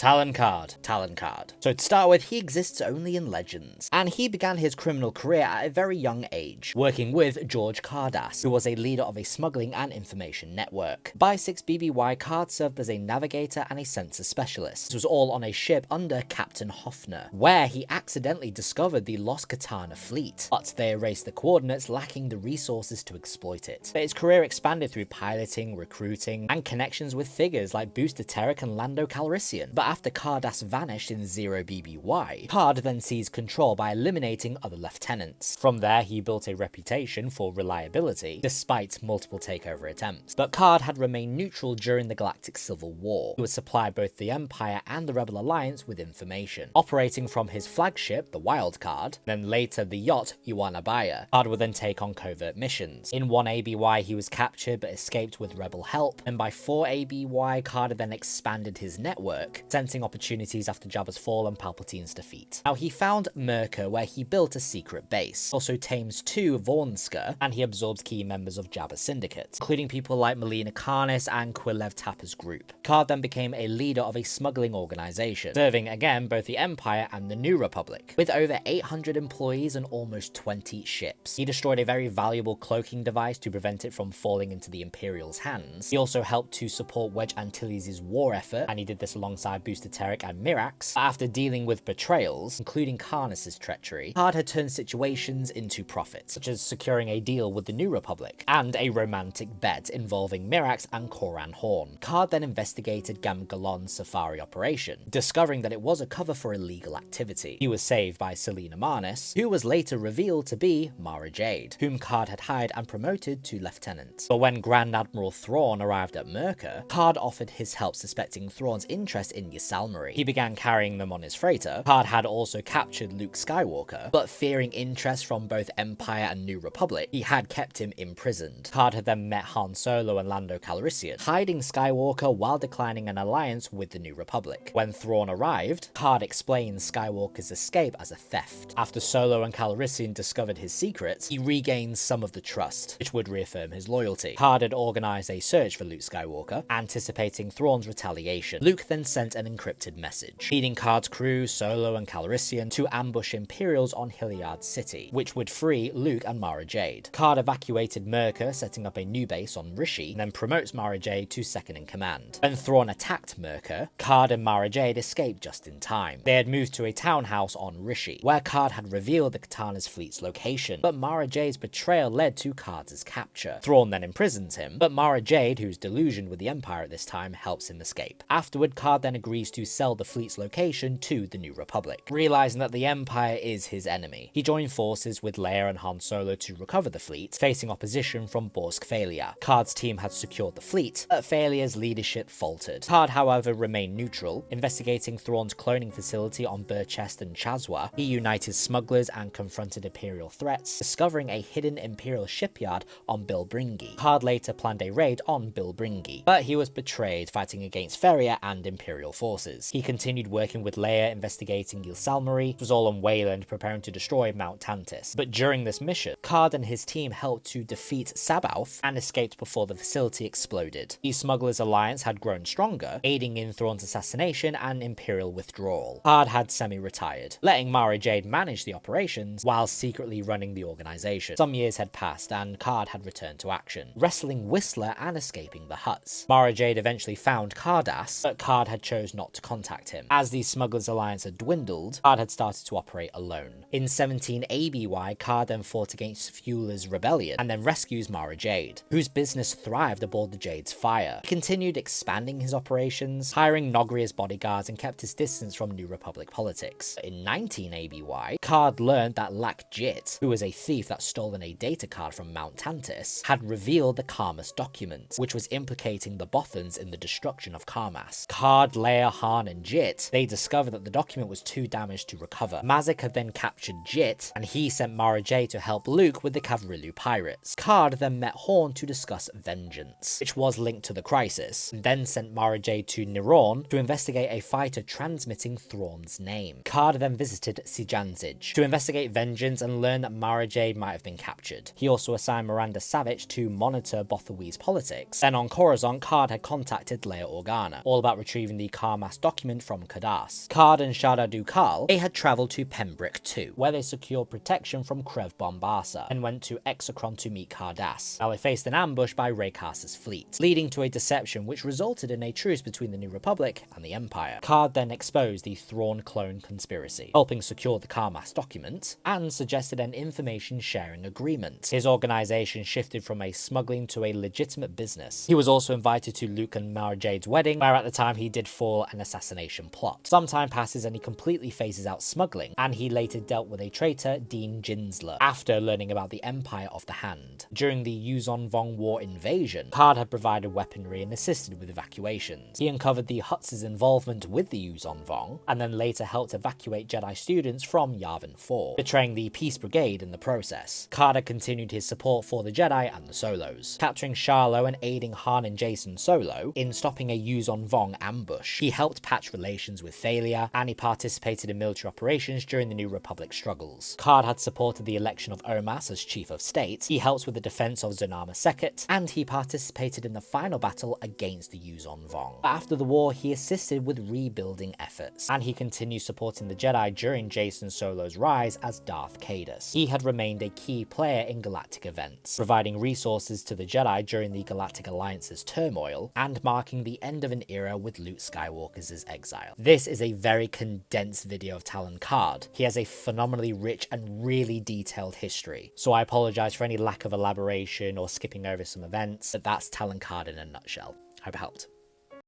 Talon Karrde. Talon Karrde. So to start with, he exists only in legends, and he began his criminal career at a very young age, working with George Karrde, who was a leader of a smuggling and information network. By 6 BBY, Karrde served as a navigator and a sensor specialist. This was all on a ship under Captain Hoffner, where he accidentally discovered the lost Katana fleet, but they erased the coordinates, lacking the resources to exploit it. But his career expanded through piloting, recruiting, and connections with figures like Booster Terek and Lando Calrissian. But after Karrde vanished in 0 BBY, Karrde then seized control by eliminating other lieutenants. From there, he built a reputation for reliability, despite multiple takeover attempts. But Karrde had remained neutral during the Galactic Civil War. He would supply both the Empire and the Rebel Alliance with information. Operating from his flagship, the Wildcard, then later the yacht Iwanabaya, Karrde would then take on covert missions. In 1 ABY, he was captured but escaped with Rebel help, and by 4 ABY, Karrde then expanded his network, sensing opportunities after Jabba's fall and Palpatine's defeat. Now, he found Merca, where he built a secret base, also tames 2 Vornska, and he absorbs key members of Jabba's syndicate, including people like Melina Karnis and Quilev Tapper's group. Karrde then became a leader of a smuggling organization, serving again both the Empire and the New Republic. With over 800 employees and almost 20 ships, he destroyed a very valuable cloaking device to prevent it from falling into the Imperial's hands. He also helped to support Wedge Antilles' war effort, and he did this alongside Booster Terek and Mirax. After dealing with betrayals, including Karnis' treachery, Karrde had turned situations into profits, such as securing a deal with the New Republic, and a romantic bet involving Mirax and Koran Horn. Karrde then investigated Gam Galon's safari operation, discovering that it was a cover for illegal activity. He was saved by Selena Marnis, who was later revealed to be Mara Jade, whom Karrde had hired and promoted to lieutenant. But when Grand Admiral Thrawn arrived at Merca, Karrde offered his help, suspecting Thrawn's interest in Ysalmari. He began carrying them on his freighter. Karrde had also captured Luke Skywalker, but fearing interest from both Empire and New Republic, he had kept him imprisoned. Karrde had then met Han Solo and Lando Calrissian, hiding Skywalker while declining an alliance with the New Republic. When Thrawn arrived, Karrde explained Skywalker's escape as a theft. After Solo and Calrissian discovered his secrets, he regained some of the trust, which would reaffirm his loyalty. Karrde had organized a search for Luke Skywalker, anticipating Thrawn's retaliation. Luke then sent an encrypted message, leading Karrde's crew, Solo and Calrissian, to ambush Imperials on Hilliard City, which would free Luke and Mara Jade. Karrde evacuated Merca, setting up a new base on Rishi, and then promotes Mara Jade to second in command. When Thrawn attacked Merca, Karrde and Mara Jade escaped just in time. They had moved to a townhouse on Rishi, where Karrde had revealed the Katana's fleet's location, but Mara Jade's betrayal led to Karrde's capture. Thrawn then imprisons him, but Mara Jade, who's delusioned with the Empire at this time, helps him escape. Afterward, Karrde then agrees to sell the fleet's location to the New Republic. Realizing that the Empire is his enemy, he joined forces with Leia and Han Solo to recover the fleet, facing opposition from Borsk Failure. Karrde's team had secured the fleet, but Failure's leadership faltered. Karrde, however, remained neutral, investigating Thrawn's cloning facility on Burchest and Chazwa. He united smugglers and confronted Imperial threats, discovering a hidden Imperial shipyard on Bilbringi. Karrde later planned a raid on Bilbringi, but he was betrayed, fighting against Feria and Imperial forces. He continued working with Leia, investigating Ysalmari, which was all on Wayland, preparing to destroy Mount Tantis. But during this mission, Karrde and his team helped to defeat Sabaoth and escaped before the facility exploded. The Smugglers' Alliance had grown stronger, aiding in Thrawn's assassination and Imperial withdrawal. Karrde had semi-retired, letting Mara Jade manage the operations while secretly running the organization. Some years had passed and Karrde had returned to action, wrestling Whistler and escaping the Hutts. Mara Jade eventually found Karrde, but Karrde had chose not to contact him. As the Smugglers' Alliance had dwindled, Karrde had started to operate alone. In 17 ABY, Karrde then fought against Fueler's rebellion and then rescues Mara Jade, whose business thrived aboard the Jade's fire. He continued expanding his operations, hiring Nogri as bodyguards, and kept his distance from New Republic politics. In 19 ABY, Karrde learned that Lak Jit, who was a thief that stolen a data card from Mount Tantis, had revealed the Karmas document, which was implicating the Bothans in the destruction of Karmas. Karrde, Leia, Han, and Jit, they discovered that the document was too damaged to recover. Mazik had then captured Jit, and he sent Mara Jade to help Luke with the Cavarilu pirates. Karrde then met Horn to discuss vengeance, which was linked to the crisis, and then sent Mara Jade to Niron to investigate a fighter transmitting Thrawn's name. Karrde then visited Sijanzij to investigate vengeance and learn that Mara Jade might have been captured. He also assigned Miranda Savage to monitor Bothawee's politics. Then on Coruscant, Karrde had contacted Leia Organa, all about retrieving the Karmas Karrde document from Karrde. Karrde and Shada Dukal, they had travelled to Pembroke too, where they secured protection from Krev Bombasa and went to Exocron to meet Karrde. Now they faced an ambush by Raycast's fleet, leading to a deception which resulted in a truce between the New Republic and the Empire. Karrde then exposed the Thrawn clone conspiracy, helping secure the Karrde document, and suggested an information sharing agreement. His organisation shifted from a smuggling to a legitimate business. He was also invited to Luke and Mara Jade's wedding, where at the time he did foil an assassination plot. Some time passes and he completely phases out smuggling, and he later dealt with a traitor, Dean Jinsler, after learning about the Empire of the Hand. During the Yuzon Vong War invasion, Karrde had provided weaponry and assisted with evacuations. He uncovered the Hutts' involvement with the Yuzon Vong, and then later helped evacuate Jedi students from Yavin 4, betraying the Peace Brigade in the process. Karrde continued his support for the Jedi and the Solos, capturing Sharlo and aiding Han and Jason Solo in stopping a Yuzon Vong ambush. He helped patch relations with Thalia, and he participated in military operations during the New Republic struggles. Karrde had supported the election of Omas as Chief of State, he helped with the defense of Zonama Sekhet, and he participated in the final battle against the Yuzon Vong. After the war, he assisted with rebuilding efforts, and he continued supporting the Jedi during Jason Solo's rise as Darth Caedus. He had remained a key player in galactic events, providing resources to the Jedi during the Galactic Alliance's turmoil, and marking the end of an era with Luke Skywalker's exile. This is a very condensed video of Talon Karrde. He has a phenomenally rich and really detailed history, so I apologise for any lack of elaboration or skipping over some events, but that's Talon Karrde in a nutshell. Hope it helped.